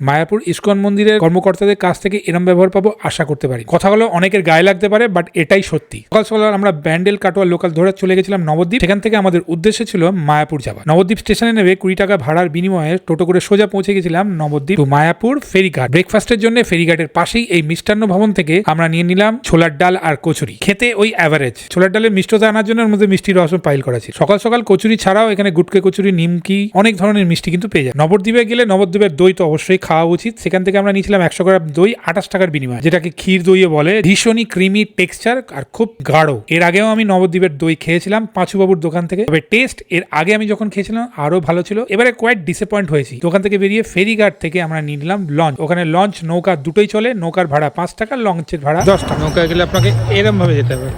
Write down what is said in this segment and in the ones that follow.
Mayapur ISKCON মন্দিরের কর্মকর্তাদের কাছ থেকে এরম ব্যবহার পাবো আশা করতে পারি। কথাগুলো অনেকের গায়ে লাগতে পারে, বাট এটাই সত্যি। সকাল সকাল আমরা ব্যান্ডেল কাটোয়া লোকাল ধরে চলে গেছিলাম নবদ্বীপ। সেখান থেকে আমাদের উদ্দেশ্য ছিল মায়াপুর যাওয়া। নবদ্বীপ স্টেশনে নেমে 20 টাকা ভাড়ার বিনিময়ে টোটো করে সোজা পৌঁছে গেছিলাম নবদ্বীপ টু মায়াপুর ফেরিঘাট। ব্রেকফাস্টের জন্য ফেরিঘাটের পাশেই এই মিষ্টান্ন ভবন থেকে আমরা নিয়ে নিলাম ছোলার ডাল আর কচুরি। খেতে ওই অ্যাভারেজ। ছোলার ডালের মিষ্টতা আনার জন্য এর মধ্যে মিষ্টির রসম পাইল করা ছিল। সকাল সকাল কচুরি ছাড়াও এখানে গুটকে কচুরি, নিমকি, অনেক ধরনের মিষ্টি কিন্তু পেয়ে যায়। নবদ্বীপে গেলে নবদ্বীপের দই তো অবশ্যই খাওয়া উচিত। সেখান থেকে আমরা নিয়েছিলাম 100 গ্রাম দই 28 টাকার বিনিময়ে, যেটাকে ক্ষীর দইয়ে বলে। ভীষণই ক্রিমি টেক্সচার আর খুব গাঢ়। এর আগেও আমি নবদ্বীপের দই খেয়েছিলাম পাঁচুবাবুর দোকান থেকে, তবে টেস্ট এর আগে আমি যখন খেয়েছিলাম আরো ভালো ছিল। এবারে কোয়াইট ডিসঅ্যাপয়েন্ট হয়েছি। দোকান থেকে বেরিয়ে ফেরিঘাট থেকে আমরা নিয়ে নিলাম লঞ্চ। ওখানে লঞ্চ নৌকা দুটোই চলে। নৌকার ভাড়া 5 টাকা, লঞ্চের ভাড়া 10 টাকা। নৌকায় গেলে আপনাকে এরম ভাবে যেতে হবে।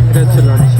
এটা হচ্ছে লঞ্চ,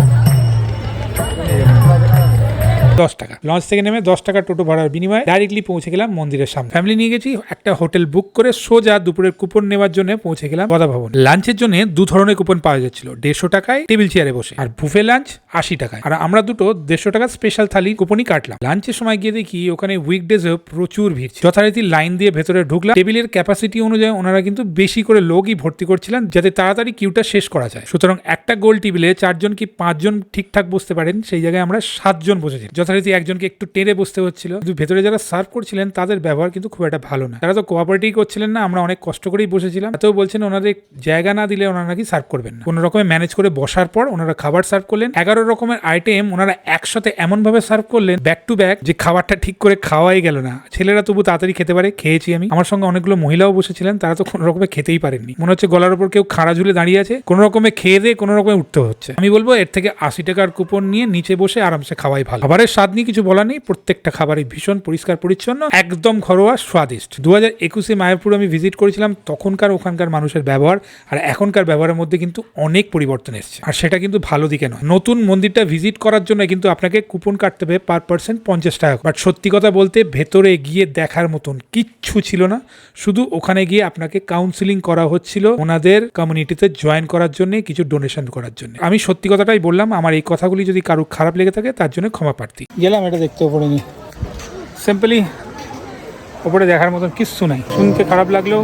10 টাকা। লঞ্চ থেকে নেমে 10 টাকা টোটো ভাড়ার বিনিময়ে ডাইরেক্টলি পৌঁছে গেলাম মন্দিরের সামনে। ফ্যামিলি নিয়ে গেছি। একটা হোটেল বুক করে সোজা দুপুরের কুপন নেওয়ার জন্য পৌঁছে গেলাম গদা ভবন। লাঞ্চের জন্য 2 ধরনের কুপন পাওয়া যাচ্ছিল, 150 টাকায় টেবিল চেয়ারে বসে, আর বুফে লাঞ্চ 80 টাকায়। আর আমরা দুটো 150 টাকা স্পেশাল থালি কুপনই কাটলাম। লাঞ্চের সময় গিয়ে দেখি ওখানে উইকডেজেও প্রচুর ভিড়। যথারীতি লাইন দিয়ে ভেতরে ঢুকলাম। টেবিলের ক্যাপাসিটি অনুযায়ী ওনারা কিন্তু বেশি করে লোকই ভর্তি করছিলেন, যাতে তাড়াতাড়ি কিউটা শেষ করা যায়। সুতরাং একটা গোল টেবিলে 4 জন কি 5 জন ঠিকঠাক বসতে পারেন, সেই জায়গায় আমরা 7 জন বসেছি। যথারীতি একজনকে একটু টেরে বসতে হচ্ছিল। কিন্তু ভেতরে যারা সার্ভ করছিলেন তাদের ব্যবহার কিন্তু খুব একটা ভালো না। তারা তো কোঅপারেটই করছিলেন না। আমরা অনেক কষ্ট করেই বসেছিলাম। এতেও বলছেন ওনাদের জায়গা না দিলে ওনারা নাকি সার্ভ করবেন না। কোনো রকমে ম্যানেজ করে বসার পর ওনারা খাবার সার্ভ করলেন। 11 রকমের আইটেম ওনারা একসাথে এমন ভাবে সার্ভ করলেন ব্যাক টু ব্যাক, যে খাবারটা ঠিক করে খাওয়াই গেল না। ছেলেরা তবু তাড়াতাড়ি খেতে পারে, খেয়েছি আমি। আমার সঙ্গে অনেকগুলো মহিলাও বসেছিলেন, তারা তো কোনো রকমে খেতেই পারেননি। মনে হচ্ছে গলার উপর কেউ খাড়া ঝুলে দাঁড়িয়ে আছে, কোনো রকমে খেয়ে দিয়ে কোনো রকমে উঠতে হচ্ছে। আমি বলবো এর থেকে 80 টাকার কুপন নিয়ে নিচে বসে আরামসে খাওয়াই ভালো। খাবারের স্বাদ নিয়ে কিছু বলা নেই, প্রত্যেকটা খাবারই ভীষণ পরিষ্কার পরিচ্ছন্ন, একদম ঘরোয়া, স্বাদিষ্ট। 2021-এ মায়াপুর আমি ভিজিট করেছিলাম, তখনকার ওখানকার মানুষের ব্যবহার আর এখনকার ব্যবহারের মধ্যে কিন্তু অনেক পরিবর্তন এসেছে, আর সেটা কিন্তু ভালো দিকে নয়। নতুন মন্দিরটা ভিজিট করার জন্য কিন্তু আপনাকে কুপন কাটতে হবে পার পার্সন 50 টাকা। বাট সত্যি কথা বলতে ভেতরে গিয়ে দেখার মতন কিচ্ছু ছিল না। শুধু ওখানে গিয়ে আপনাকে কাউন্সিলিং করা হচ্ছিল ওনাদের কমিউনিটিতে জয়েন করার জন্য, কিছু ডোনেশন করার জন্য। আমি সত্যি কথাটাই বললাম। আমার এই কথাগুলি যদি কারো খারাপ লেগে থাকে তার জন্য ক্ষমা প্রার্থী। গেলাম, এটা দেখতেও পড়েনি। সিম্পলি ওপরে দেখার মতন কিচ্ছু নাই। শুনতে খারাপ লাগলেও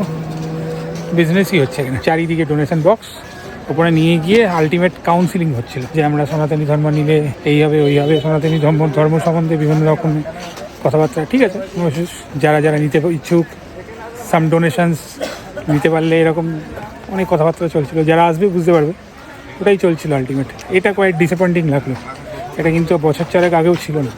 বিজনেসই হচ্ছে এখানে। চারিদিকে ডোনেশন বক্স, ওপরে নিয়ে গিয়ে আলটিমেট কাউন্সিলিং হচ্ছিল যে আমরা সনাতনী ধর্ম নিলে এই হবে ওই হবে, সনাতনী ধর্ম সম্বন্ধে বিভিন্ন রকম কথাবার্তা। ঠিক আছে, যারা যারা নিতে ইচ্ছুক, সাম ডোনেশনস নিতে পারলে, এরকম অনেক কথাবার্তা চলছিল। যারা আসবে বুঝতে পারবে, ওটাই চলছিল আলটিমেট। এটা কোয়াইট ডিসঅ্যাপয়েন্টিং লাগলো। এটা কিন্তু বছর 4 আগেও ছিল না।